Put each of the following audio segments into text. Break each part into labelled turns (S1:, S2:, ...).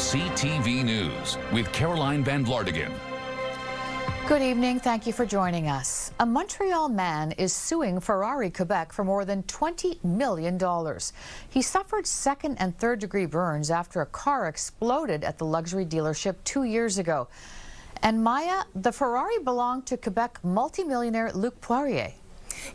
S1: CTV News with Caroline Van Vlartigan.
S2: Good evening. Thank you for joining us. A Montreal man is suing Ferrari, Quebec for more than $20 million. He suffered second and third degree burns after a car exploded at the luxury dealership 2 years ago. And Maya, the Ferrari belonged to Quebec multimillionaire Luc Poirier.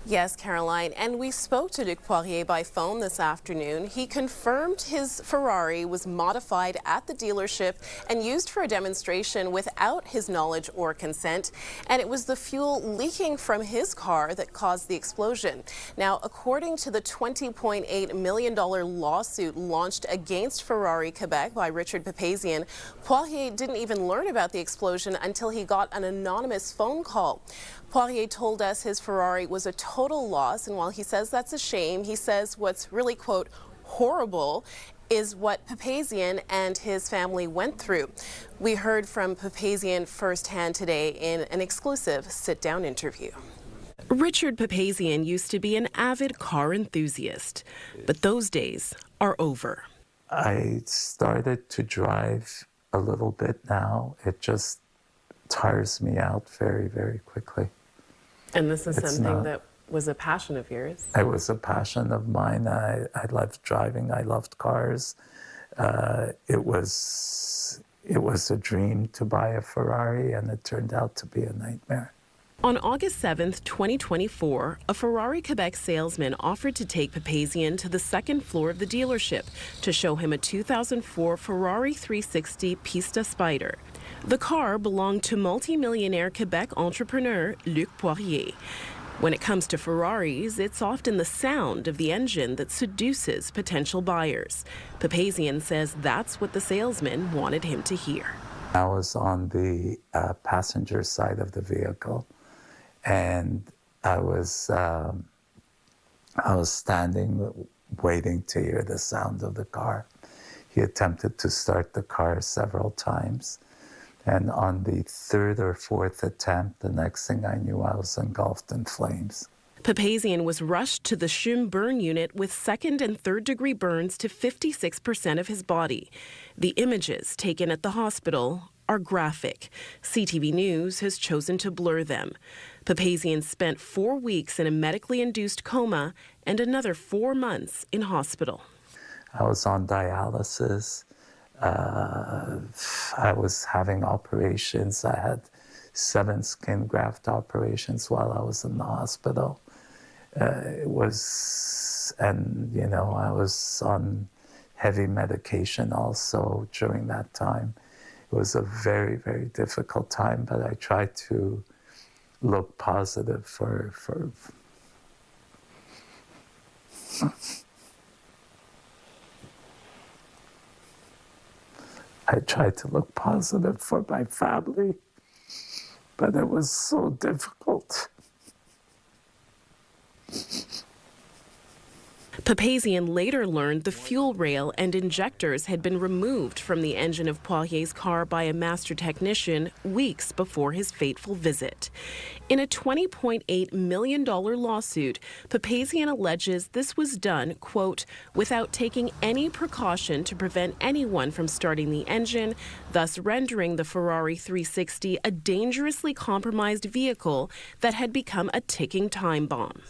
S3: Yes, Caroline, and we spoke to Luc Poirier by phone this afternoon. He confirmed his Ferrari was modified at the dealership and used for a demonstration without his knowledge or consent, and it was the fuel leaking from his car that caused the explosion. Now, according to the $20.8 million lawsuit launched against Ferrari Quebec by Richard Papazian, Poirier didn't even learn about the explosion until he got an anonymous phone call. Poirier told us his Ferrari was a total loss, and while he says that's a shame, he says what's really, quote, horrible is what Papazian and his family went through. We heard from Papazian firsthand today in an exclusive sit-down interview. Richard Papazian used to be an avid car enthusiast, but those days are over.
S4: I started to drive a little bit now. It just tires me out very, very quickly.
S3: And this is something that was a passion of yours.
S4: It was a passion of mine. I loved driving. I loved cars. It was a dream to buy a Ferrari, and it turned out to be a nightmare.
S3: On August 7th, 2024, a Ferrari Quebec salesman offered to take Papazian to the second floor of the dealership to show him a 2004 Ferrari 360 Pista Spider. The car belonged to multi-millionaire Quebec entrepreneur Luc Poirier. When it comes to Ferraris, it's often the sound of the engine that seduces potential buyers. Papazian says that's what the salesman wanted him to hear.
S4: I was on the passenger side of the vehicle, and I was standing waiting to hear the sound of the car. He attempted to start the car several times. And on the third or fourth attempt, the next thing I knew, I was engulfed in flames.
S3: Papazian was rushed to the CHUM burn unit with second and third degree burns to 56% of his body. The images taken at the hospital are graphic. CTV News has chosen to blur them. Papazian spent 4 weeks in a medically induced coma and another 4 months in hospital.
S4: I was on dialysis. I was having operations. I had 7 skin graft operations while I was in the hospital. I was on heavy medication also during that time. It was a very, very difficult time, but I tried to look positive I tried to look positive for my family, but it was so difficult.
S3: Papazian later learned the fuel rail and injectors had been removed from the engine of Poirier's car by a master technician weeks before his fateful visit. In a $20.8 million lawsuit, Papazian alleges this was done, quote, without taking any precaution to prevent anyone from starting the engine, thus rendering the Ferrari 360 a dangerously compromised vehicle that had become a ticking time bomb.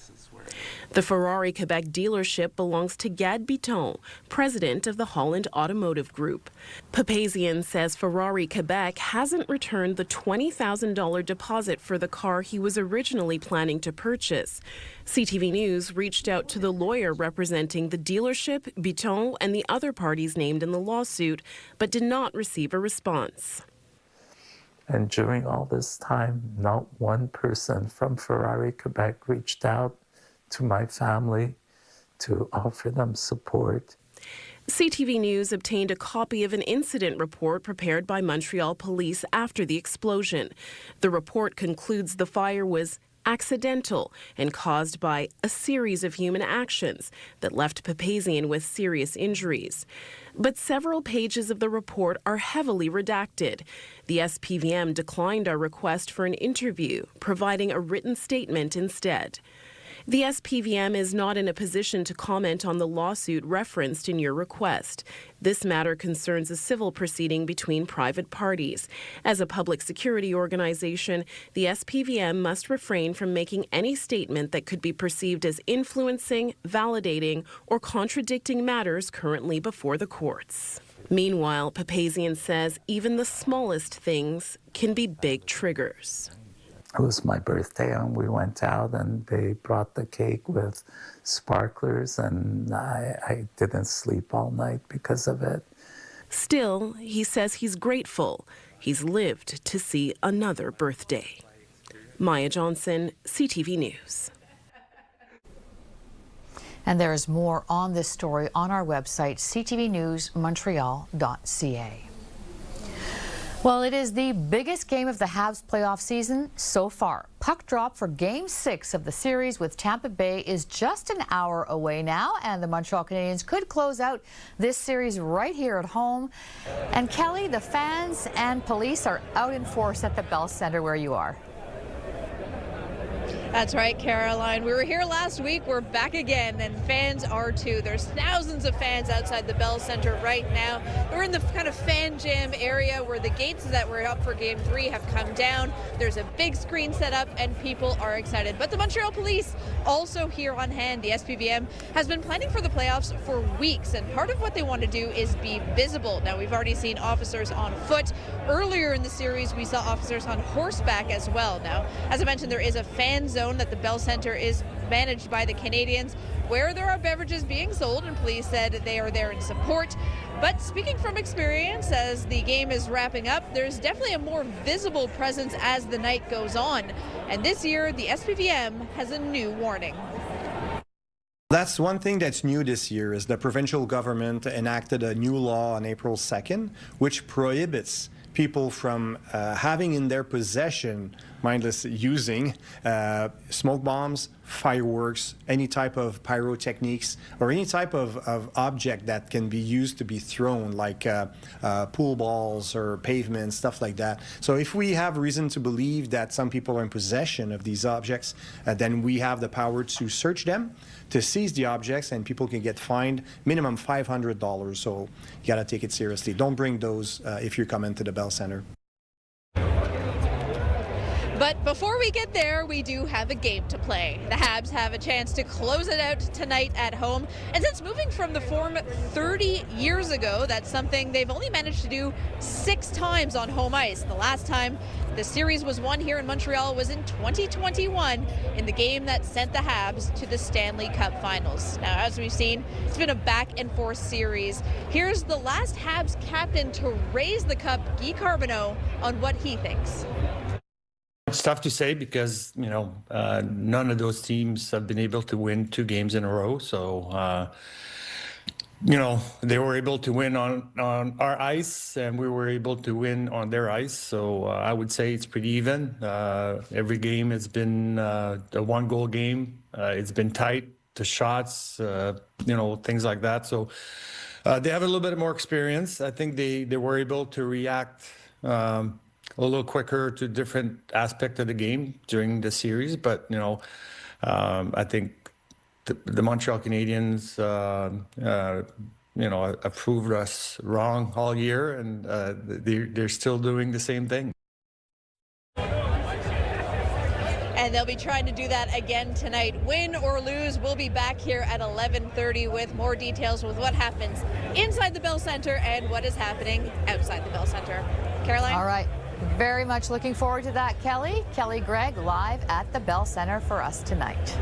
S3: The Ferrari Quebec dealership belongs to Gad Biton, president of the Holland Automotive Group. Papazian says Ferrari Quebec hasn't returned the $20,000 deposit for the car he was originally planning to purchase. CTV News reached out to the lawyer representing the dealership, Biton, and the other parties named in the lawsuit, but did not receive a response.
S4: And during all this time, not one person from Ferrari Quebec reached out to my family to offer them support.
S3: CTV News obtained a copy of an incident report prepared by Montreal police after the explosion. The report concludes the fire was accidental and caused by a series of human actions that left Papazian with serious injuries. But several pages of the report are heavily redacted. The SPVM declined our request for an interview, providing a written statement instead. The SPVM is not in a position to comment on the lawsuit referenced in your request. This matter concerns a civil proceeding between private parties. As a public security organization, the SPVM must refrain from making any statement that could be perceived as influencing, validating, or contradicting matters currently before the courts. Meanwhile, Papazian says even the smallest things can be big triggers.
S4: It was my birthday and we went out and they brought the cake with sparklers and I didn't sleep all night because of it.
S3: Still, he says he's grateful he's lived to see another birthday. Maya Johnson, CTV News.
S2: And there is more on this story on our website, ctvnewsmontreal.ca. Well, it is the biggest game of the Habs playoff season so far. Puck drop for Game 6 of the series with Tampa Bay is just an hour away now, and the Montreal Canadiens could close out this series right here at home. And Kelly, the fans and police are out in force at the Bell Centre where you are.
S5: That's right, Caroline. We were here last week. We're back again, and fans are too. There's thousands of fans outside the Bell Centre right now. We're in the kind of fan jam area where the gates that were up for Game 3 have come down. There's a big screen set up, and people are excited. But the Montreal Police also here on hand. The SPVM has been planning for the playoffs for weeks, and part of what they want to do is be visible. Now, we've already seen officers on foot. Earlier in the series, we saw officers on horseback as well. Now, as I mentioned, there is a fan zone that the Bell Centre is managed by the Canadiens, where there are beverages being sold, and police said they are there in support. But speaking from experience, as the game is wrapping up, there's definitely a more visible presence as the night goes on. And this year, the SPVM has a new warning.
S6: That's one thing that's new this year is the provincial government enacted a new law on April 2nd, which prohibits people from having in their possession, mindless using, smoke bombs, fireworks, any type of pyrotechnics, or any type of object that can be used to be thrown, like pool balls or pavements, stuff like that. So if we have reason to believe that some people are in possession of these objects, then we have the power to search them, to seize the objects, and people can get fined minimum $500. So you got to take it seriously. Don't bring those if you're coming to the Bell Centre.
S5: But before we get there, we do have a game to play. The Habs have a chance to close it out tonight at home. And since moving from the form 30 years ago, that's something they've only managed to do 6 times on home ice. The last time the series was won here in Montreal was in 2021 in the game that sent the Habs to the Stanley Cup Finals. Now, as we've seen, it's been a back-and-forth series. Here's the last Habs captain to raise the cup, Guy Carbonneau, on what he thinks.
S7: It's tough to say because, none of those teams have been able to win 2 games in a row. So, they were able to win on our ice and we were able to win on their ice. So I would say it's pretty even. Every game has been a 1-goal game. It's been tight to shots, things like that. So they have a little bit more experience. I think they were able to react a little quicker to different aspects of the game during the series. But, I think the Montreal Canadiens, have proved us wrong all year, and they're still doing the same thing.
S5: And they'll be trying to do that again tonight. Win or lose, we'll be back here at 11:30 with more details with what happens inside the Bell Centre and what is happening outside the Bell Centre. Caroline?
S2: All right. Very much looking forward to that, Kelly. Kelly Gregg live at the Bell Centre for us tonight.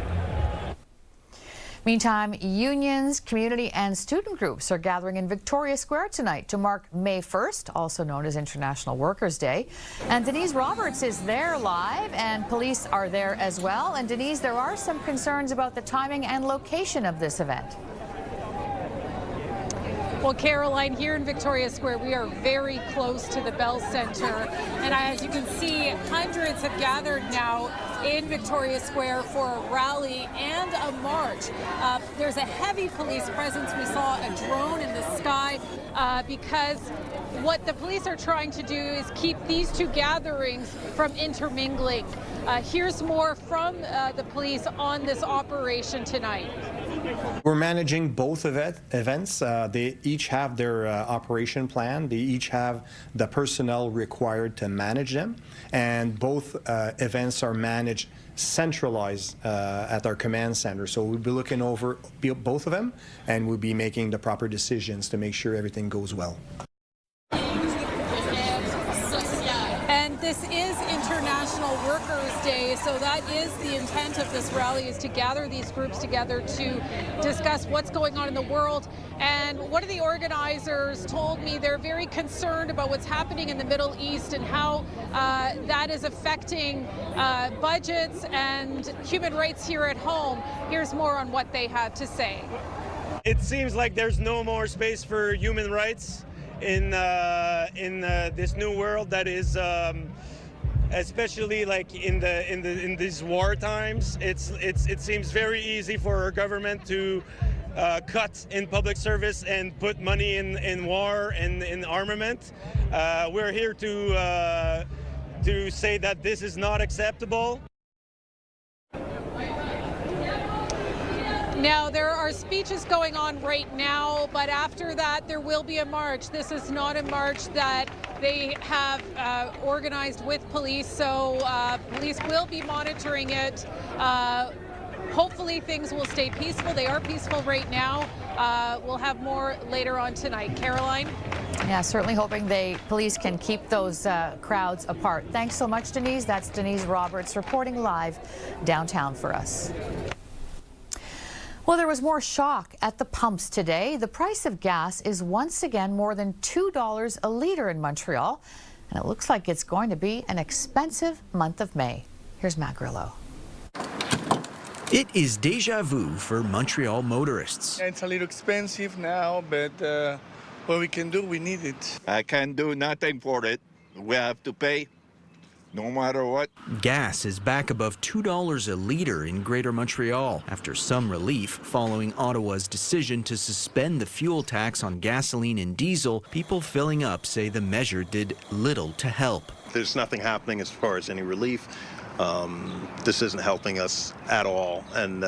S2: Meantime, unions, community and student groups are gathering in Victoria Square tonight to mark May 1st, also known as International Workers' Day. And Denise Roberts is there live, and police are there as well. And Denise, there are some concerns about the timing and location of this event.
S8: Well, Caroline, here in Victoria Square, we are very close to the Bell Centre. And as you can see, hundreds have gathered now in Victoria Square for a rally and a march. There's a heavy police presence. We saw a drone in the sky because what the police are trying to do is keep these two gatherings from intermingling. Here's more from the police on this operation tonight.
S6: We're managing both events. They each have their operation plan. They each have the personnel required to manage them. And both events are managed centralized at our command center. So we'll be looking over both of them, and we'll be making the proper decisions to make sure everything goes well.
S8: And this is International Workers' Day, so that is the intent of this rally, is to gather these groups together to discuss what's going on in the world. And one of the organizers told me they're very concerned about what's happening in the Middle East and how that is affecting budgets and human rights here at home. Here's more on what they had to say.
S9: It seems like there's no more space for human rights in this new world that is, especially like in these war times. It seems very easy for our government to cut in public service and put money in war and in armament. We're here to say that this is not acceptable.
S8: Now, there are speeches going on right now, but after that, there will be a march. This is not a march that they have organized with police, so police will be monitoring it. Hopefully, things will stay peaceful. They are peaceful right now. We'll have more later on tonight. Caroline?
S2: Yeah, certainly hoping police can keep those crowds apart. Thanks so much, Denise. That's Denise Roberts reporting live downtown for us. Well, there was more shock at the pumps today. The price of gas is once again more than $2 a litre in Montreal, and it looks like it's going to be an expensive month of May. Here's Matt Grillo.
S10: It is déjà vu for Montreal motorists.
S11: It's a little expensive now, but what we can do, we need it.
S12: I can't do nothing for it. We have to pay. No matter what.
S10: Gas is back above $2 a litre in Greater Montreal after some relief following Ottawa's decision to suspend the fuel tax on gasoline and diesel. People filling up say the measure did little to help.
S13: There's nothing happening as far as any relief. This isn't helping us at all, and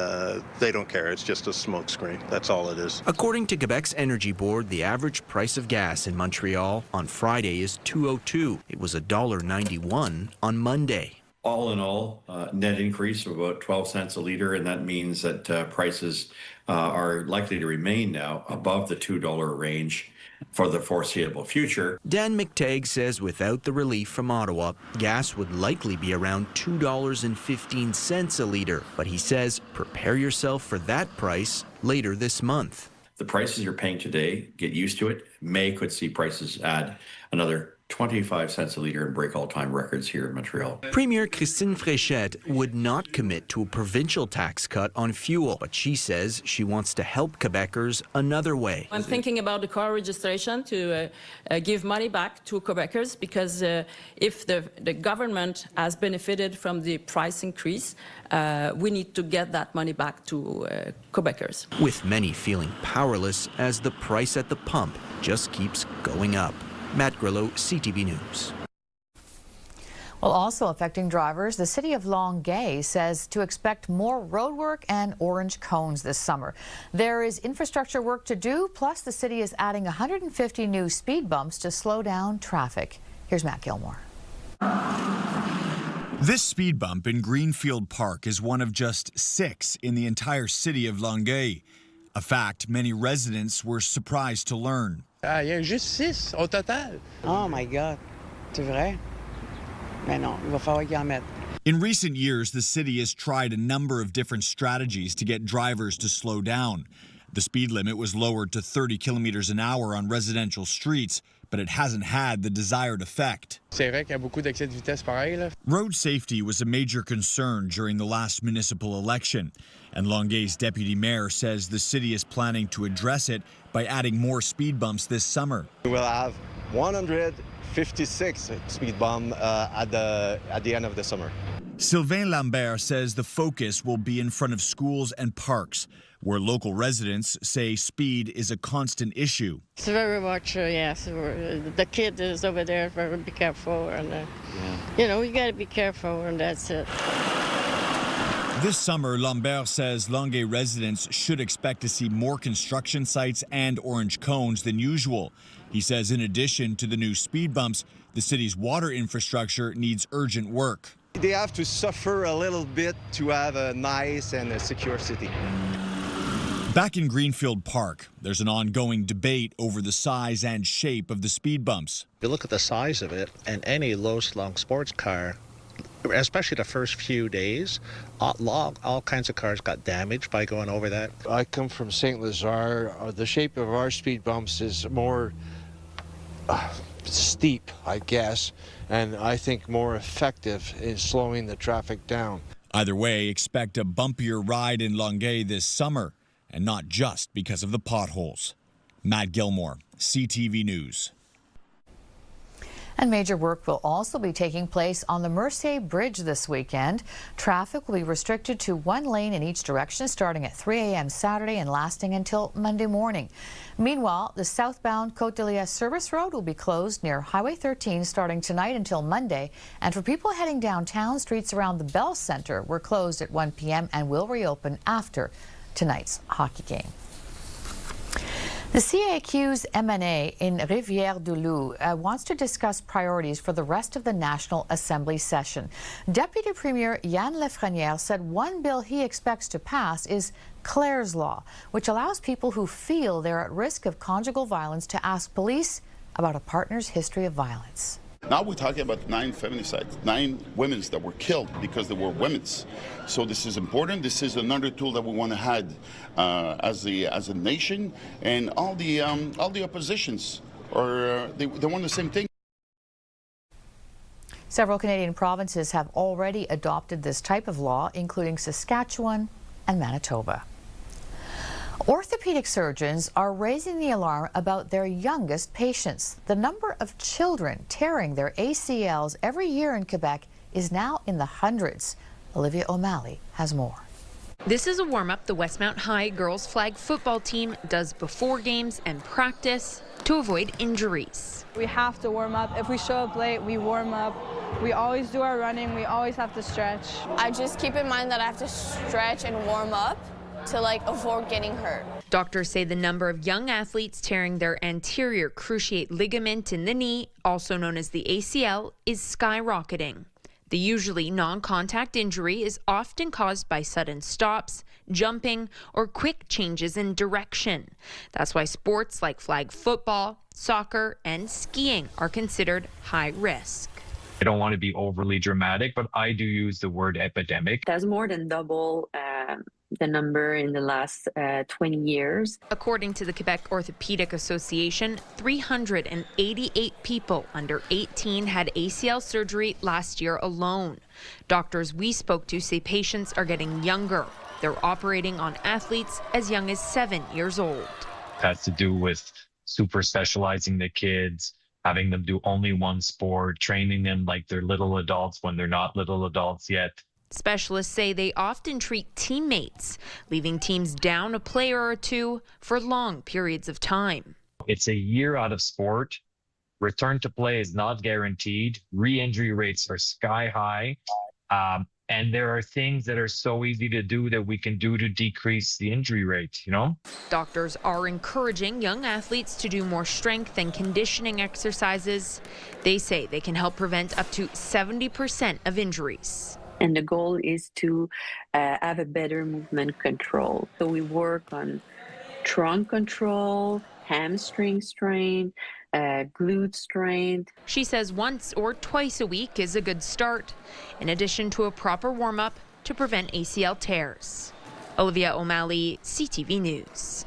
S13: they don't care. It's just a smokescreen. That's all it is.
S10: According to Quebec's Energy Board, the average price of gas in Montreal on Friday is $2.02. It was $1.91 on Monday.
S14: All in all, net increase of about 12 cents a litre, and that means that prices are likely to remain now above the $2 range for the foreseeable future.
S10: Dan McTagg says without the relief from Ottawa, gas would likely be around $2.15 a litre. But he says prepare yourself for that price later this month.
S14: The prices you're paying today, get used to it. May could see prices add another 25 cents a litre and break all-time records here in Montreal.
S10: Premier Christine Fréchette would not commit to a provincial tax cut on fuel, but she says she wants to help Quebecers another way.
S15: I'm thinking about the car registration to give money back to Quebecers, because if the government has benefited from the price increase, we need to get that money back to Quebecers.
S10: With many feeling powerless as the price at the pump just keeps going up. Matt Grillo, CTV News.
S2: Well, also affecting drivers, the city of Longueuil says to expect more roadwork and orange cones this summer. There is infrastructure work to do, plus the city is adding 150 new speed bumps to slow down traffic. Here's Matt Gilmore.
S16: This speed bump in Greenfield Park is one of just 6 in the entire city of Longueuil. A fact many residents were surprised to learn.
S17: Il y a juste 6 au total. Oh my God, c'est vrai? Mais non, il va falloir qu'il en mette.
S16: In recent years, the city has tried a number of different strategies to get drivers to slow down. The speed limit was lowered to 30 kilometers an hour on residential streets, but it hasn't had the desired effect.
S17: C'est vrai qu'il y a beaucoup d'excès de vitesse pareil, là.
S16: Road safety was a major concern during the last municipal election, and Longueuil's deputy mayor says the city is planning to address it by adding more speed bumps this summer.
S18: We will have 156 speed bumps at the end of the summer.
S16: Sylvain Lambert says the focus will be in front of schools and parks, where local residents say speed is a constant issue.
S18: It's very much, yes. The kid is over there, very be careful. And, you know, you got to be careful, and that's it.
S16: This summer, Lambert says Longueuil residents should expect to see more construction sites and orange cones than usual. He says in addition to the new speed bumps, the city's water infrastructure needs urgent work.
S19: They have to suffer a little bit to have a nice and a secure city.
S16: Back in Greenfield Park, there's an ongoing debate over the size and shape of the speed bumps.
S20: You look at the size of it, and any low-slung sports car, especially the first few days, all kinds of cars got damaged by going over that.
S21: I come from St. Lazare. The shape of our speed bumps is more steep, I guess, and I think more effective in slowing the traffic down.
S16: Either way, expect a bumpier ride in Longueuil this summer, and not just because of the potholes. Matt Gilmore, CTV News.
S2: And major work will also be taking place on the Mercier Bridge this weekend. Traffic will be restricted to one lane in each direction starting at 3 a.m. Saturday and lasting until Monday morning. Meanwhile, the southbound Côte de Liesse service road will be closed near Highway 13 starting tonight until Monday. And for people heading downtown, streets around the Bell Centre were closed at 1 p.m. and will reopen after tonight's hockey game. The CAQ's MNA in Rivière-du-Loup wants to discuss priorities for the rest of the National Assembly session. Deputy Premier Yann Lafrenière said one bill he expects to pass is Claire's Law, which allows people who feel they're at risk of conjugal violence to ask police about a partner's history of violence.
S22: Now we're talking about 9 feminicides, 9 women that were killed because they were women. So this is important. This is another tool that we want to have as a nation, and all the oppositions are they want the same thing.
S2: Several Canadian provinces have already adopted this type of law, including Saskatchewan and Manitoba. Orthopedic surgeons are raising the alarm about their youngest patients. The number of children tearing their ACLs every year in Quebec is now in the hundreds. Olivia O'Malley has more.
S23: This is a warm-up the Westmount High girls flag football team does before games and practice to avoid injuries.
S24: We have to warm up. If we show up late, we warm up. We always do our running. We always have to stretch.
S25: I just keep in mind that I have to stretch and warm up to avoid getting hurt.
S23: Doctors say the number of young athletes tearing their anterior cruciate ligament in the knee, also known as the ACL, is skyrocketing. The usually non-contact injury is often caused by sudden stops, jumping, or quick changes in direction. That's why sports like flag football, soccer, and skiing are considered high risk.
S26: I don't want to be overly dramatic, but I do use the word epidemic.
S27: That's more than double the number in the last 20 years.
S23: According to the Quebec Orthopedic Association, 388 people under 18 had ACL surgery last year alone. Doctors we spoke to say patients are getting younger. They're operating on athletes as young as 7 years old.
S26: It has to do with super specializing the kids, having them do only one sport, training them like they're little adults when they're not little adults yet.
S23: Specialists say they often treat teammates, leaving teams down a player or two for long periods of time.
S26: It's a year out of sport. Return to play is not guaranteed. Re-injury rates are sky high. And there are things that are so easy to do that we can do to decrease the injury rate,
S23: Doctors are encouraging young athletes to do more strength and conditioning exercises. They say they can help prevent up to 70% of injuries.
S27: And the goal is to have a better movement control. So we work on trunk control, hamstring strength, glute strength.
S23: She says once or twice a week is a good start, in addition to a proper warm-up to prevent ACL tears. Olivia O'Malley, CTV News.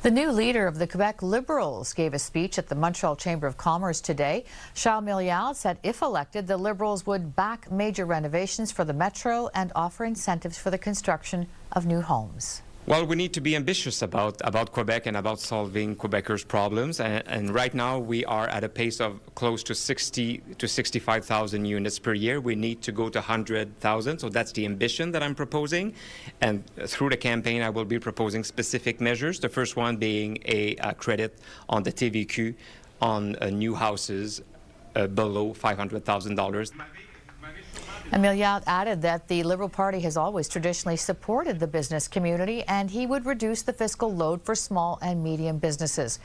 S2: The new leader of the Quebec Liberals gave a speech at the Montreal Chamber of Commerce today. Charles Milliard said if elected, the Liberals would back major renovations for the Metro and offer incentives for the construction of new homes.
S1: Well, we need to be ambitious about Quebec and about solving Quebecers' problems. And right now we are at a pace of close to 60 to 65,000 units per year. We need to go to 100,000. So that's the ambition that I'm proposing. And through the campaign, I will be proposing specific measures. The first one being a credit on the TVQ on new houses below $500,000.
S2: Emilyat added that the Liberal Party has always traditionally supported the business community, and he would reduce the fiscal load for small and medium businesses.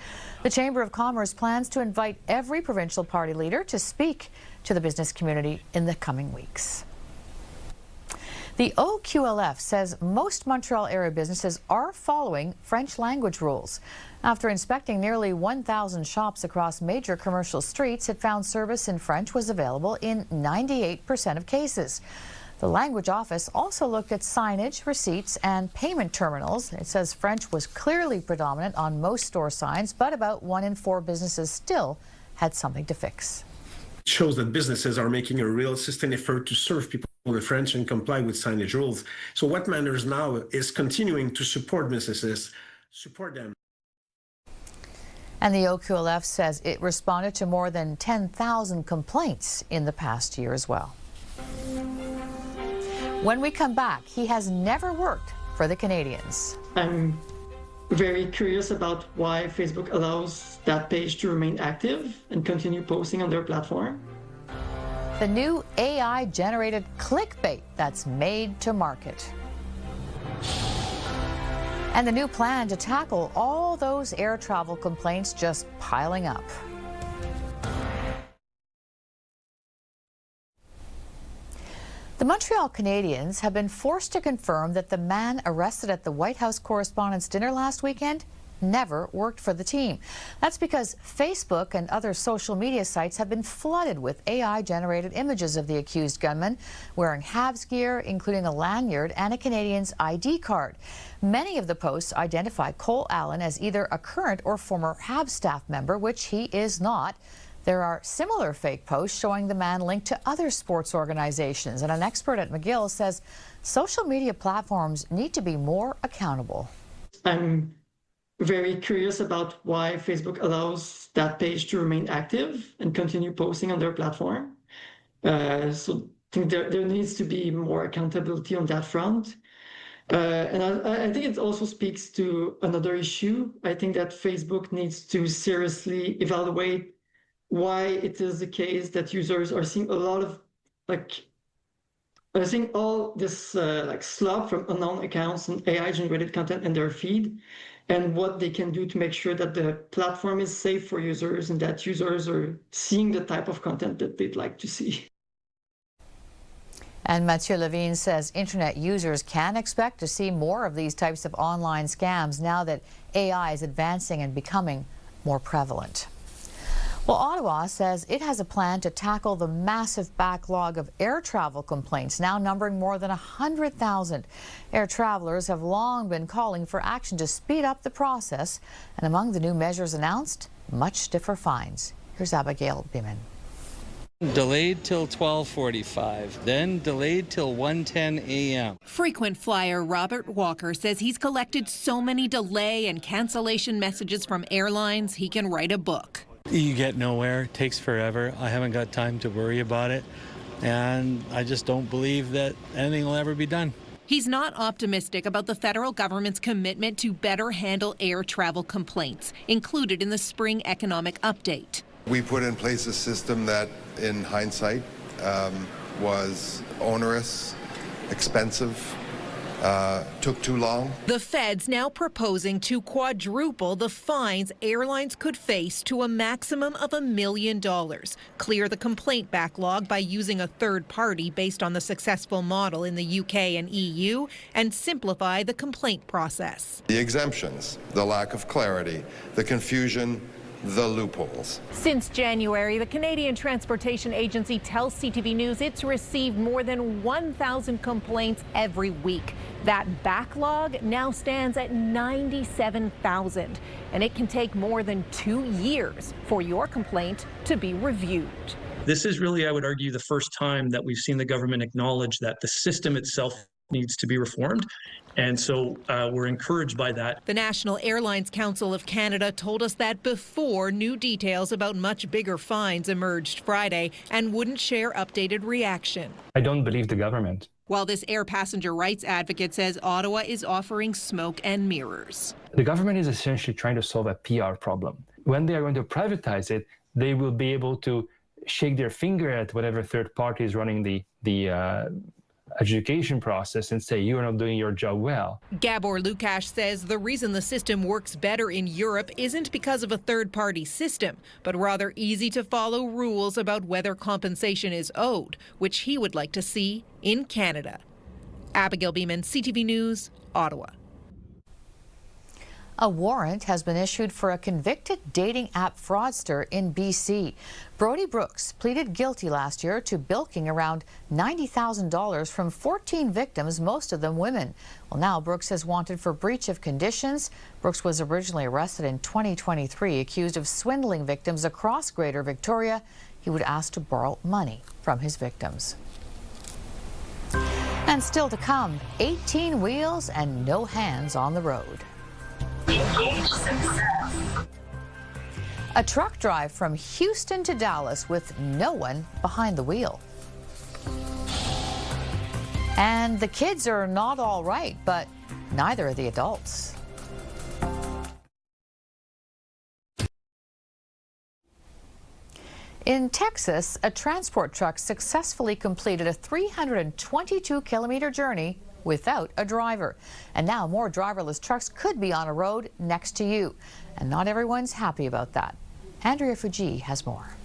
S2: The Chamber of Commerce plans to invite every provincial party leader to speak to the business community in the coming weeks. The OQLF says most Montreal area businesses are following French language rules. After inspecting nearly 1,000 shops across major commercial streets, it found service in French was available in 98% of cases. The language office also looked at signage, receipts, and payment terminals. It says French was clearly predominant on most store signs, but about 1 in 4 businesses still had something to fix.
S3: It shows that businesses are making a real sustained effort to serve people with French and comply with signage rules. So what matters now is continuing to support businesses, support them.
S2: And the OQLF says it responded to more than 10,000 complaints in the past year as well. When we come back, he has never worked for the Canadiens.
S4: I'm very curious about why Facebook allows that page to remain active and continue posting on their platform.
S2: The new AI-generated clickbait that's made to market. And the new plan to tackle all those air travel complaints just piling up. The Montreal Canadiens have been forced to confirm that the man arrested at the White House Correspondents' Dinner last weekend never worked for the team. That's because Facebook and other social media sites have been flooded with AI-generated images of the accused gunman wearing Habs gear, including a lanyard and a Canadian's ID card. Many of the posts identify Cole Allen as either a current or former Habs staff member, which he is not. There are similar fake posts showing the man linked to other sports organizations, and an expert at McGill says social media platforms need to be more accountable.
S4: I'm very curious about why Facebook allows that page to remain active and continue posting on their platform. So I think there needs to be more accountability on that front. And I think it also speaks to another issue. I think that Facebook needs to seriously evaluate why it is the case that users are seeing a lot of seeing all this slop from unknown accounts and AI-generated content in their feed, and what they can do to make sure that the platform is safe for users and that users are seeing the type of content that they'd like to see.
S2: And Mathieu Levine says internet users can expect to see more of these types of online scams now that AI is advancing and becoming more prevalent. Well, Ottawa says it has a plan to tackle the massive backlog of air travel complaints, now numbering more than 100,000. Air travelers have long been calling for action to speed up the process, and among the new measures announced, much stiffer fines. Here's Abigail Biman.
S5: Delayed till 12:45, then delayed till 1:10 a.m.
S6: Frequent flyer Robert Walker says he's collected so many delay and cancellation messages from airlines he can write a book.
S5: You get nowhere, it takes forever. I haven't got time to worry about it, and I just don't believe that anything will ever be done.
S6: He's not optimistic about the federal government's commitment to better handle air travel complaints, included in the spring economic update.
S7: We put in place a system that, in hindsight, was onerous, expensive, took too long.
S6: The feds now proposing to quadruple the fines airlines could face to a maximum of $1 million. Clear the complaint backlog by using a third party based on the successful model in the UK and EU, and simplify the complaint process.
S7: The exemptions, the lack of clarity, the confusion, the loopholes.
S6: Since January, the Canadian Transportation Agency tells CTV News it's received more than 1,000 complaints every week. That backlog now stands at 97,000, and it can take more than 2 years for your complaint to be reviewed.
S9: This is really, I would argue, the first time that we've seen the government acknowledge that the system itself
S8: needs to be reformed. And so we're encouraged by that.
S6: The National Airlines Council of Canada told us that before new details about much bigger fines emerged Friday and wouldn't share updated reaction.
S9: I don't believe the government.
S6: While this air passenger rights advocate says Ottawa is offering smoke and mirrors.
S9: The government is essentially trying to solve a PR problem. When they are going to privatize it, they will be able to shake their finger at whatever third party is running the adjudication process and say, you are not doing your job well.
S6: Gabor Lukash says the reason the system works better in Europe isn't because of a third-party system, but rather easy-to-follow rules about whether compensation is owed, which he would like to see in Canada. Abigail Beeman, CTV News, Ottawa.
S2: A warrant has been issued for a convicted dating app fraudster in BC. Brody Brooks pleaded guilty last year to bilking around $90,000 from 14 victims, most of them women. Well, now Brooks is wanted for breach of conditions. Brooks was originally arrested in 2023, accused of swindling victims across Greater Victoria. He would ask to borrow money from his victims. And still to come, 18 wheels and no hands on the road.
S11: Engage success.
S2: A truck drive from Houston to Dallas with no one behind the wheel. And the kids are not all right, but neither are the adults. In Texas, a transport truck successfully completed a 322-kilometer journey without a driver. And now more driverless trucks could be on a road next to you. And not everyone's happy about that. Andrea Fuji has more.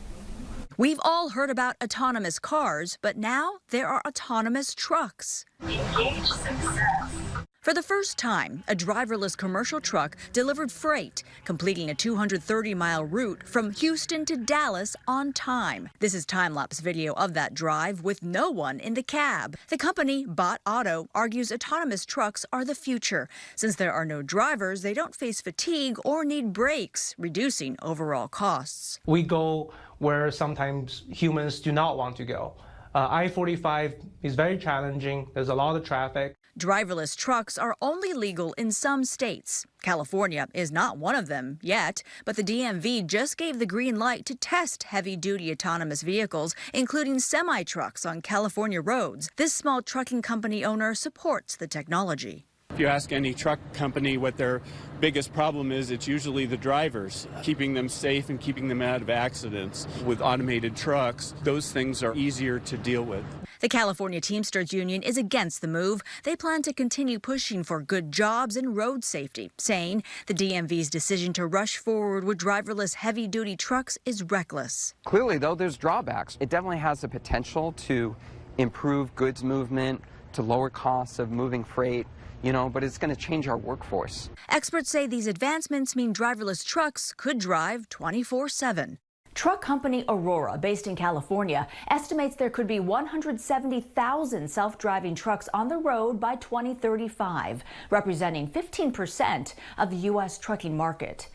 S12: We've all heard about autonomous cars, but now there are autonomous trucks.
S11: Engage success.
S12: For the first time, a driverless commercial truck delivered freight, completing a 230-mile route from Houston to Dallas on time. This is time-lapse video of that drive with no one in the cab. The company, Bot Auto, argues autonomous trucks are the future. Since there are no drivers, they don't face fatigue or need brakes, reducing overall costs.
S13: We go where sometimes humans do not want to go. I-45 is very challenging. There's a lot of traffic.
S12: Driverless trucks are only legal in some states. California is not one of them yet, but the DMV just gave the green light to test heavy-duty autonomous vehicles, including semi-trucks on California roads. This small trucking company owner supports the technology.
S14: If you ask any truck company what their biggest problem is, it's usually the drivers, keeping them safe and keeping them out of accidents. With automated trucks, those things are easier to deal with.
S12: The California Teamsters Union is against the move. They plan to continue pushing for good jobs and road safety, saying the DMV's decision to rush forward with driverless heavy-duty trucks is reckless.
S15: Clearly, though, there's drawbacks. It definitely has the potential to improve goods movement, to lower costs of moving freight, but it's going to change our workforce.
S12: Experts say these advancements mean driverless trucks could drive 24/7.
S28: Truck company Aurora, based in California, estimates there could be 170,000 self-driving trucks on the road by 2035, representing 15% of the U.S. trucking market.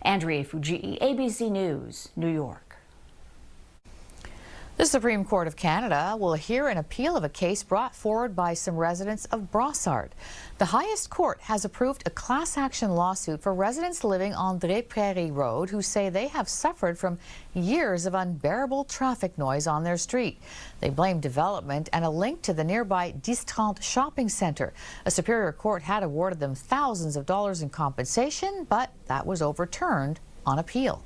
S28: Andrea Fuji, ABC News, New York.
S2: The Supreme Court of Canada will hear an appeal of a case brought forward by some residents of Brossard. The highest court has approved a class action lawsuit for residents living on Des Prairies Road who say they have suffered from years of unbearable traffic noise on their street. They blame development and a link to the nearby 1030 shopping centre. A superior court had awarded them thousands of dollars in compensation, but that was overturned on appeal.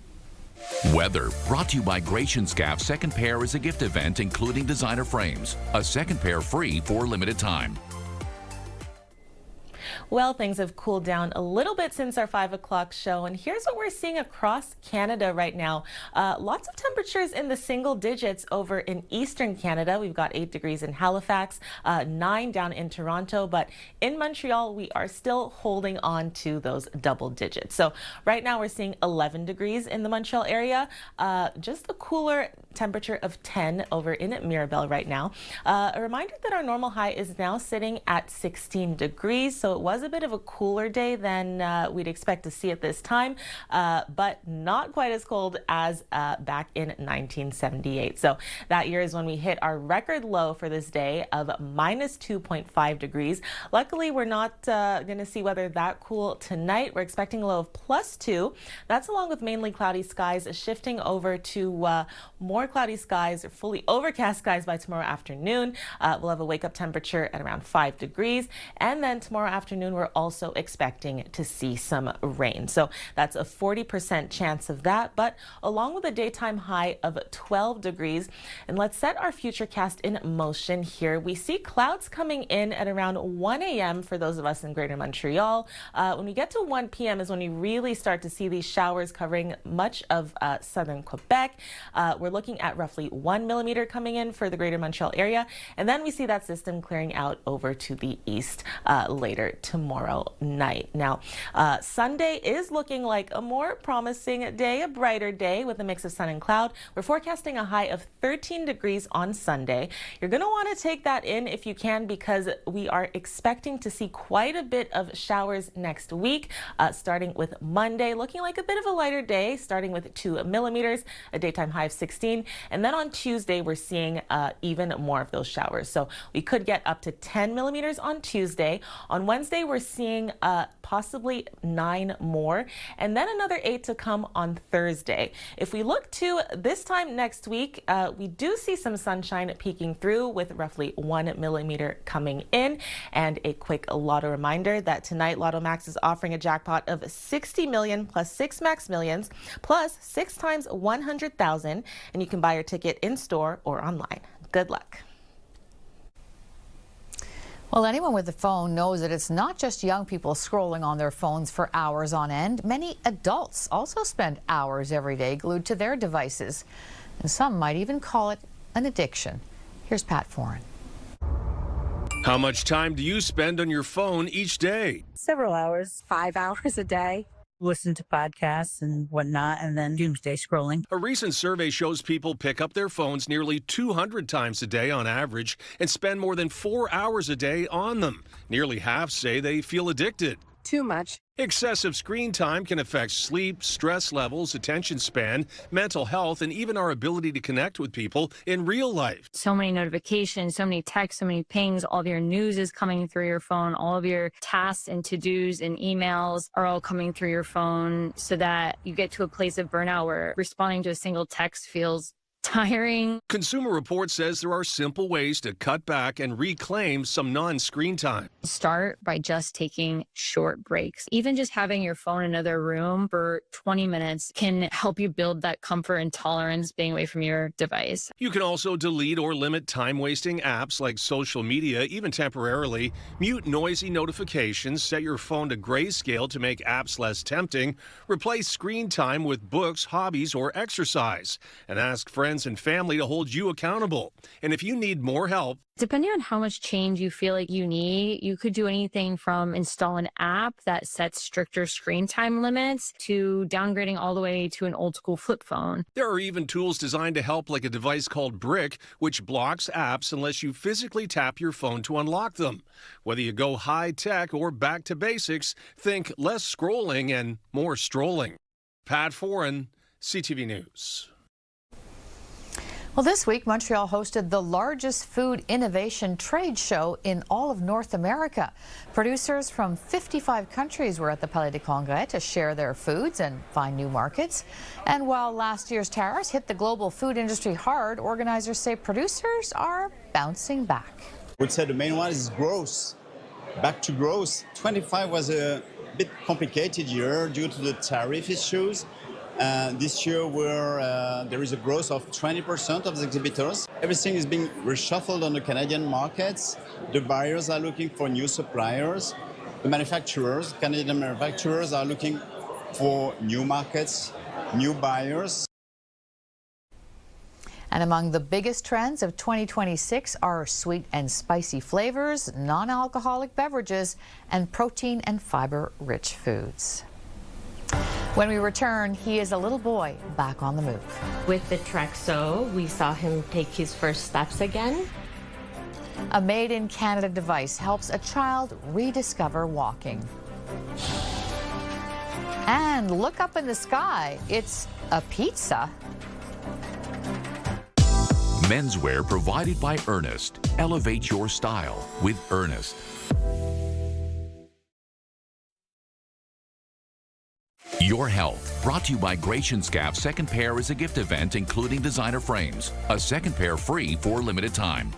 S29: Weather brought to you by Gratianscaf. Second pair is a gift event including designer frames. A second pair free for a limited time.
S30: Well, things have cooled down a little bit since our 5 o'clock show, and here's what we're seeing across Canada right now. Lots of temperatures in the single digits over in eastern Canada. We've got 8 degrees in Halifax, 9 down in Toronto, but in Montreal, we are still holding on to those double digits. So right now we're seeing 11 degrees in the Montreal area, just a cooler temperature of 10 over in Mirabel right now. A reminder that our normal high is now sitting at 16 degrees, so it was a bit of a cooler day than we'd expect to see at this time, but not quite as cold as back in 1978. So that year is when we hit our record low for this day of minus 2.5 degrees. Luckily, we're not going to see weather that cool tonight. We're expecting a low of +2. That's along with mainly cloudy skies, shifting over to more cloudy skies or fully overcast skies by tomorrow afternoon. We'll have a wake-up temperature at around 5 degrees. And then tomorrow afternoon, we're also expecting to see some rain. So that's a 40% chance of that, but along with a daytime high of 12 degrees. And let's set our futurecast in motion here. We see clouds coming in at around 1 a.m. for those of us in Greater Montreal. When we get to 1 p.m. is when we really start to see these showers covering much of southern Quebec. We're looking at roughly 1 millimeter coming in for the Greater Montreal area. And then we see that system clearing out over to the east later tomorrow night. Now, Sunday is looking like a more promising day, a brighter day with a mix of sun and cloud. We're forecasting a high of 13 degrees on Sunday. You're going to want to take that in if you can, because we are expecting to see quite a bit of showers next week, starting with Monday, looking like a bit of a lighter day, starting with 2 millimeters, a daytime high of 16. And then on Tuesday, we're seeing even more of those showers. So we could get up to 10 millimeters on Tuesday. On Wednesday, we're seeing possibly 9 more, and then another 8 to come on Thursday. If we look to this time next week, we do see some sunshine peeking through with roughly 1 millimeter coming in. And a quick lotto reminder that tonight Lotto Max is offering a jackpot of 60 million plus 6 Max Millions plus 6 times 100,000, and you can buy your ticket in store or online. Good luck.
S2: Well, anyone with a phone knows that it's not just young people scrolling on their phones for hours on end. Many adults also spend hours every day glued to their devices, and some might even call it an addiction. Here's Pat Foran.
S10: How much time do you spend on your phone each day?
S16: Several hours, 5 hours a day. Listen to podcasts and whatnot, and then doomsday scrolling.
S10: A recent survey shows people pick up their phones nearly 200 times a day on average and spend more than 4 hours a day on them. Nearly half say they feel addicted.
S16: Too much.
S10: Excessive screen time can affect sleep, stress levels, attention span, mental health, and even our ability to connect with people in real life.
S17: So many notifications, so many texts, so many pings, all of your news is coming through your phone, all of your tasks and to-dos and emails are all coming through your phone, so that you get to a place of burnout where responding to a single text feels tiring.
S10: Consumer Reports says there are simple ways to cut back and reclaim some non-screen time.
S17: Start by just taking short breaks. Even just having your phone in another room for 20 minutes can help you build that comfort and tolerance being away from your device.
S10: You can also delete or limit time-wasting apps like social media, even temporarily. Mute noisy notifications, set your phone to grayscale to make apps less tempting. Replace screen time with books, hobbies, or exercise. And ask friends and family to hold you accountable. And if you need more help,
S17: depending on how much change you feel like you need, you could do anything from install an app that sets stricter screen time limits to downgrading all the way to an old school flip phone.
S10: There are even tools designed to help, like a device called Brick, which blocks apps unless you physically tap your phone to unlock them. Whether you go high tech or back to basics, think less scrolling and more strolling. Pat Foran, CTV News.
S2: Well, this week, Montreal hosted the largest food innovation trade show in all of North America. Producers from 55 countries were at the Palais des Congrès to share their foods and find new markets. And while last year's tariffs hit the global food industry hard, organizers say producers are bouncing back.
S18: I would say the main one is growth. Back to growth. 25 was a bit complicated year due to the tariff issues. This year there is a growth of 20% of the exhibitors. Everything is being reshuffled on the Canadian markets. The buyers are looking for new suppliers. The manufacturers, Canadian manufacturers, are looking for new markets, new buyers.
S2: And among the biggest trends of 2026 are sweet and spicy flavors, non-alcoholic beverages, and protein and fiber-rich foods. When we return, he is a little boy back on the move.
S19: With the Trexo, we saw him take his first steps again.
S2: A made-in-Canada device helps a child rediscover walking. And look up in the sky. It's a pizza.
S29: Menswear provided by Ernest. Elevate your style with Ernest. Your Health, brought to you by Gratianscap's second pair is a gift event including designer frames. A second pair free for a limited time.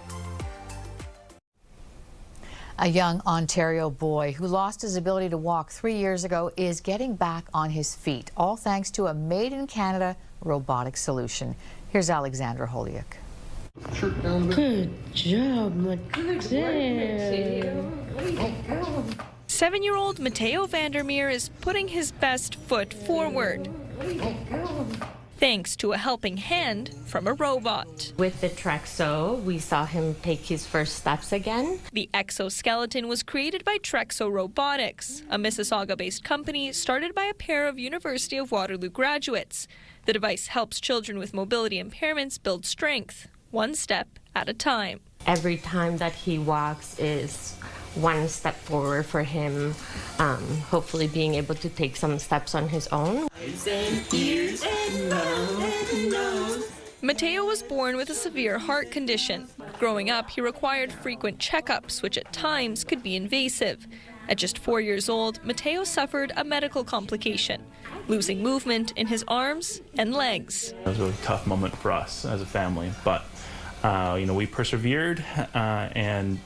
S2: A young Ontario boy who lost his ability to walk 3 years ago is getting back on his feet, all thanks to a made-in-Canada robotic solution. Here's Alexandra Holiuk.
S1: Good job, Mateo.
S19: 7-year-old Mateo Vandermeer is putting his best foot forward, thanks to a helping hand from a robot.
S1: With the Trexo, we saw him take his first steps again.
S19: The exoskeleton was created by Trexo Robotics, a Mississauga-based company started by a pair of University of Waterloo graduates. The device helps children with mobility impairments build strength, one step at a time.
S1: Every time that he walks is one step forward for him, hopefully being able to take some steps on his own.
S19: Mateo was born with a severe heart condition. Growing up, he required frequent checkups, which at times could be invasive. At just 4 years old, Mateo suffered a medical complication, losing movement in his arms and legs.
S20: It was a really tough moment for us as a family, but we persevered, and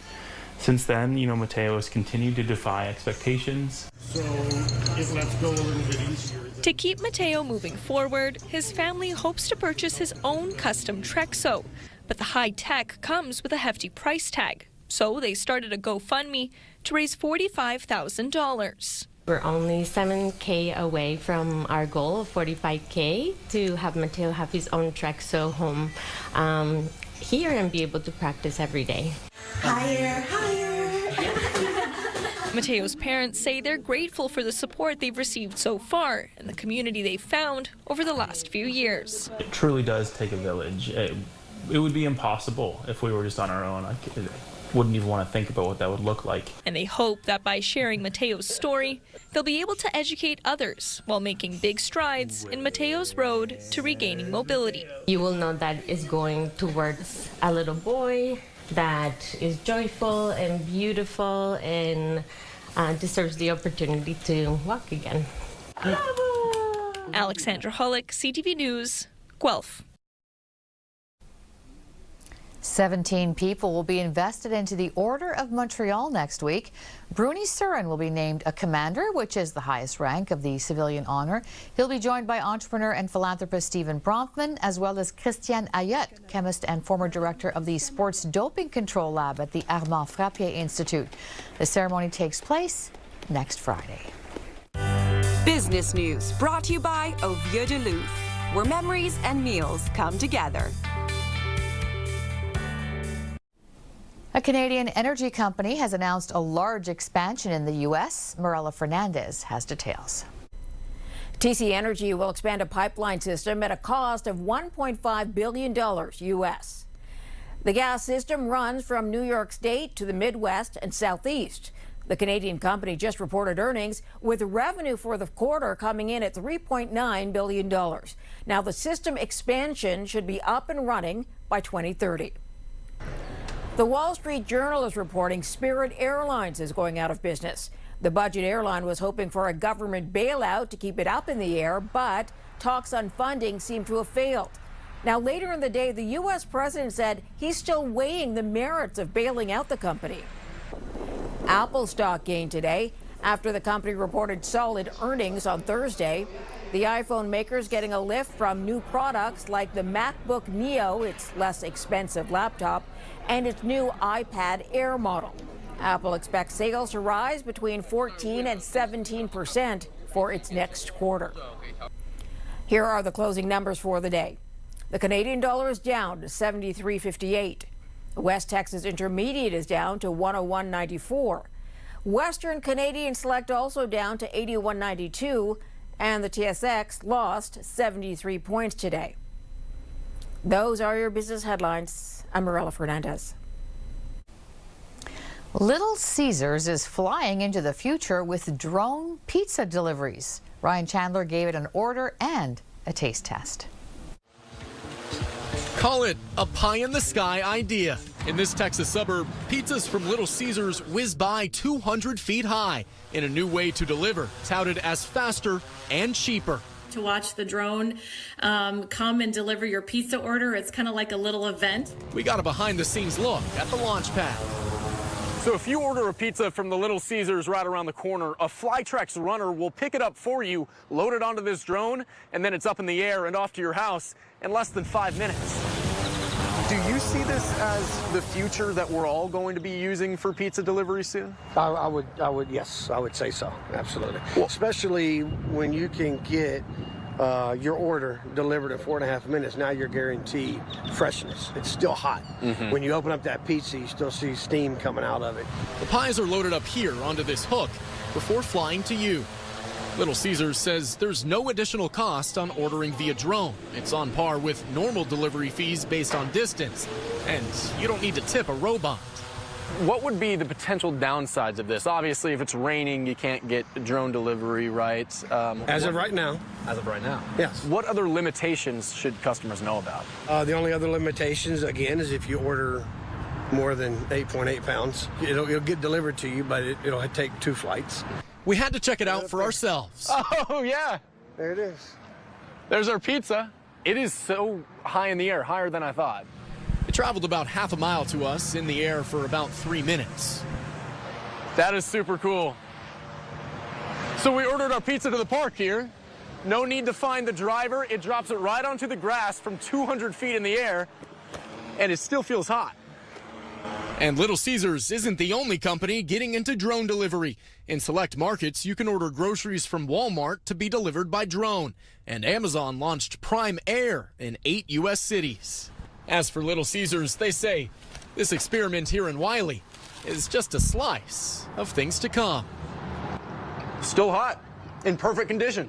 S20: since then, Mateo has continued to defy expectations.
S21: So let's go a little bit easier.
S19: To keep Mateo moving forward, his family hopes to purchase his own custom Trexo, but the high tech comes with a hefty price tag. So they started a GoFundMe to raise $45,000.
S1: We're only $7K away from our goal of $45K to have Mateo have his own Trexo home here and be able to practice every day.
S19: Higher, higher. Mateo's parents say they're grateful for the support they've received so far and the community they've found over the last few years.
S20: It truly does take a village. It would be impossible if we were just on our own. I wouldn't even want to think about what that would look like.
S19: And they hope that by sharing Mateo's story, they'll be able to educate others while making big strides in Mateo's road to regaining mobility.
S1: You will know that it's going towards a little boy that is joyful and beautiful and deserves the opportunity to walk again.
S19: Alexandra Holiuk, CTV News, Guelph.
S2: 17 people will be invested into the Order of Montreal next week. Bruni Surin will be named a commander, which is the highest rank of the civilian honor. He'll be joined by entrepreneur and philanthropist Stephen Bronfman, as well as Christiane Ayotte, chemist and former director of the Sports Doping Control Lab at the Armand Frappier Institute. The ceremony takes place next Friday.
S22: Business News, brought to you by Au Vieux de Louvre, where memories and meals come together.
S2: A Canadian energy company has announced a large expansion in the U.S. Mirella Fernandez has details.
S23: TC Energy will expand a pipeline system at a cost of $1.5 billion U.S. The gas system runs from New York State to the Midwest and Southeast. The Canadian company just reported earnings with revenue for the quarter coming in at $3.9 billion. Now, the system expansion should be up and running by 2030. The Wall Street Journal is reporting Spirit Airlines is going out of business. The budget airline was hoping for a government bailout to keep it up in the air, but talks on funding seem to have failed. Now, later in the day, the U.S. president said he's still weighing the merits of bailing out the company. Apple stock gained today after the company reported solid earnings on Thursday. The iPhone maker's getting a lift from new products like the MacBook Neo, its less expensive laptop, and its new iPad Air model. Apple expects sales to rise between 14% and 17% for its next quarter. Here are the closing numbers for the day. The Canadian dollar is down to 73.58. The West Texas Intermediate is down to 101.94. Western Canadian Select also down to 81.92. And the TSX lost 73 points today. Those are your business headlines. I'm Mirella Fernandez.
S2: Little Caesars is flying into the future with drone pizza deliveries. Ryan Chandler gave it an order and a taste test.
S3: Call it a pie-in-the-sky idea. In this Texas suburb, pizzas from Little Caesars whiz by 200 feet high in a new way to deliver, touted as faster and cheaper.
S4: To watch the drone come and deliver your pizza order, it's kind of like a little event.
S3: We got a behind-the-scenes look at the launch pad.
S5: So if you order a pizza from the Little Caesars right around the corner, a Flytrex runner will pick it up for you, load it onto this drone, and then it's up in the air and off to your house in less than 5 minutes. Do you see this as the future that we're all going to be using for pizza delivery soon?
S21: I would, yes, I would say so, absolutely. Especially when you can get your order delivered in 4.5 minutes. Now you're guaranteed freshness. It's still hot. When you open up that pizza, you still see steam coming out of it.
S3: The pies are loaded up here onto this hook before flying to you. Little Caesars says there's no additional cost on ordering via drone. It's on par with normal delivery fees based on distance, and you don't need to tip a robot.
S5: What would be the potential downsides of this? Obviously, if it's raining, you can't get drone delivery, right?
S21: As of right now.
S5: As of right now?
S21: Yes.
S5: What other limitations should customers know about?
S21: The only other limitations, again, is if you order more than 8.8 pounds. It'll get delivered to you, but it'll take 2 flights.
S3: We had to check it out for ourselves.
S5: Oh, yeah.
S21: There it is.
S5: There's our pizza. It is so high in the air, higher than I thought.
S3: It traveled about half a mile to us in the air for about 3 minutes.
S5: That is super cool. So we ordered our pizza to the park here. No need to find the driver. It drops it right onto the grass from 200 feet in the air, and it still feels hot.
S3: And Little Caesars isn't the only company getting into drone delivery. In select markets, you can order groceries from Walmart to be delivered by drone. And Amazon launched Prime Air in 8 U.S. cities. As for Little Caesars, they say this experiment here in Wiley is just a slice of things to come.
S5: Still hot, in perfect condition.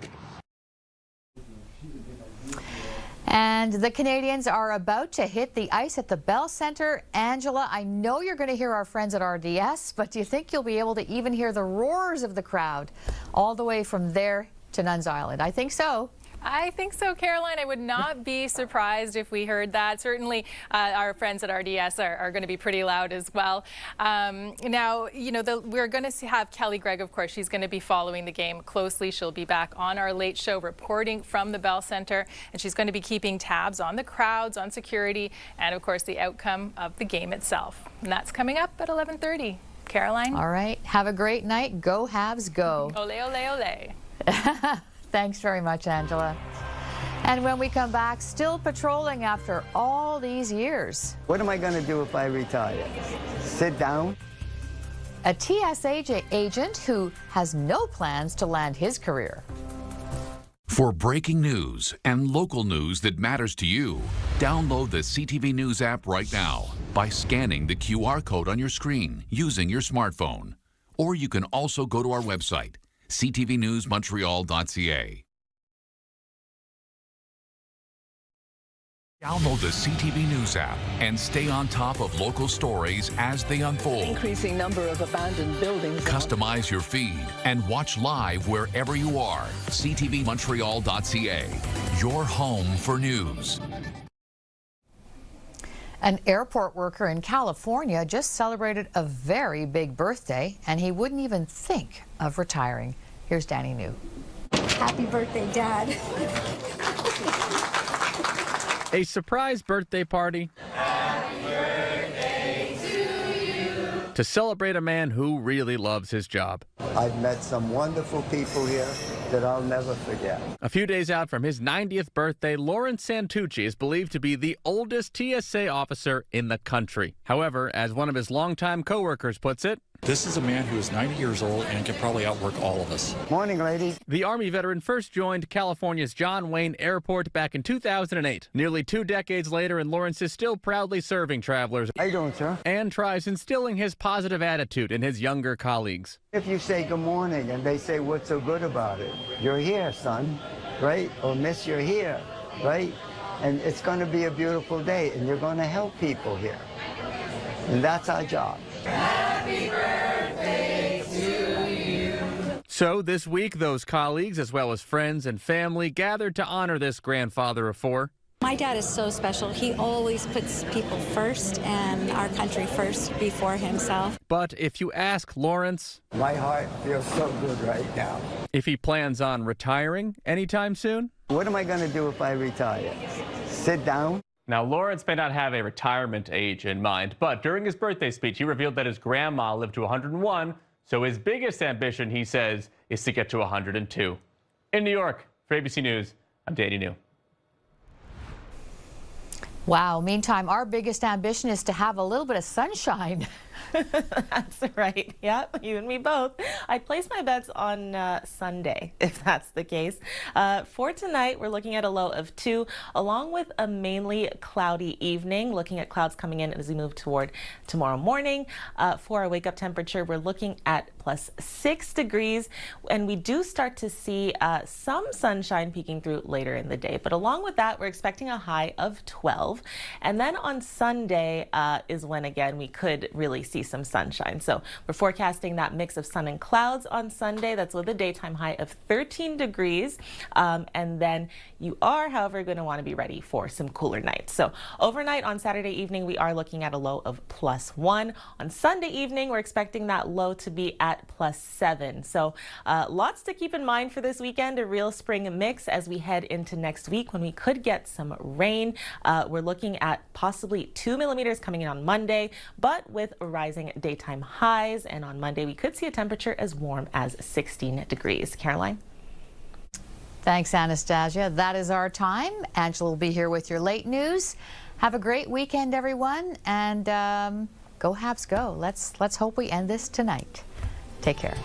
S2: And the Canadiens are about to hit the ice at the Bell Centre. Angela, I know you're going to hear our friends at RDS, but do you think you'll be able to even hear the roars of the crowd all the way from there to Nuns Island? I think so.
S7: I think so, Caroline. I would not be surprised if we heard that. Certainly, our friends at RDS are going to be pretty loud as well. Now, you know, we're going to have Kelly Gregg, of course. She's going to be following the game closely. She'll be back on our Late Show reporting from the Bell Centre, and she's going to be keeping tabs on the crowds, on security, and, of course, the outcome of the game itself. And that's coming up at 11:30. Caroline?
S2: All right. Have a great night. Go Habs, go.
S7: Ole, ole, ole.
S2: Thanks very much, Angela. And when we come back, still patrolling after all these years.
S8: What am I going to do if I retire? Sit down?
S2: A TSA agent who has no plans to land his career.
S29: For breaking news and local news that matters to you, download the CTV News app right now by scanning the QR code on your screen using your smartphone. Or you can also go to our website, ctvnewsmontreal.ca. Download the CTV News app and stay on top of local stories as they unfold.
S9: Increasing number of abandoned buildings.
S29: Customize your feed and watch live wherever you are. ctvmontreal.ca, your home for news.
S2: An airport worker in California just celebrated a very big birthday, and he wouldn't even think of retiring. Here's Danny New.
S24: Happy birthday, Dad.
S25: A surprise birthday party.
S24: Happy birthday to you.
S25: To celebrate a man who really loves his job.
S8: I've met some wonderful people here that I'll never forget.
S25: A few days out from his 90th birthday, Lawrence Santucci is believed to be the oldest TSA officer in the country. However, as one of his longtime coworkers puts it,
S26: this is a man who is 90 years old and can probably outwork all of us.
S8: Morning, lady.
S25: The Army veteran first joined California's John Wayne Airport back in 2008. Nearly 2 decades later, and Lawrence is still proudly serving travelers.
S8: How you doing, sir?
S25: And tries instilling his positive attitude in his younger colleagues.
S8: If you say good morning and they say, what's so good about it? You're here, son, right? Or miss, you're here, right? And it's going to be a beautiful day, and you're going to help people here. And that's our job.
S24: Happy birthday to you.
S25: So this week, those colleagues, as well as friends and family, gathered to honor this grandfather of four.
S6: My dad is so special. He always puts people first and our country first before himself.
S25: But if you ask Lawrence,
S8: My heart feels so good right now.
S25: if he plans on retiring anytime soon,
S8: What am I going to do if I retire? Sit down?
S11: Now, Lawrence may not have a retirement age in mind, but during his birthday speech, he revealed that his grandma lived to 101, so his biggest ambition, he says, is to get to 102. In New York, for ABC News, I'm Danny New.
S2: Wow. Meantime, our biggest ambition is to have a little bit of sunshine.
S12: That's right. Yep, you and me both. I'd place my bets on Sunday, if that's the case. For tonight, we're looking at a low of 2, along with a mainly cloudy evening, looking at clouds coming in as we move toward tomorrow morning. For our wake-up temperature, we're looking at +6 degrees, and we do start to see some sunshine peeking through later in the day. But along with that, we're expecting a high of 12. And then on Sunday is when, again, we could really see some sunshine. So we're forecasting that mix of sun and clouds on Sunday. That's with a daytime high of 13 degrees. And then you are, however, going to want to be ready for some cooler nights. So overnight on Saturday evening, we are looking at a low of +1. On Sunday evening, we're expecting that low to be at +7. So lots to keep in mind for this weekend, a real spring mix as we head into next week when we could get some rain. We're looking at possibly 2 millimeters coming in on Monday, but with rising daytime highs. And on Monday, we could see a temperature as warm as 16 degrees. Caroline?
S2: Thanks, Anastasia. That is our time. Angela will be here with your late news. Have a great weekend, everyone, and go Habs go. Let's hope we end this tonight. Take care.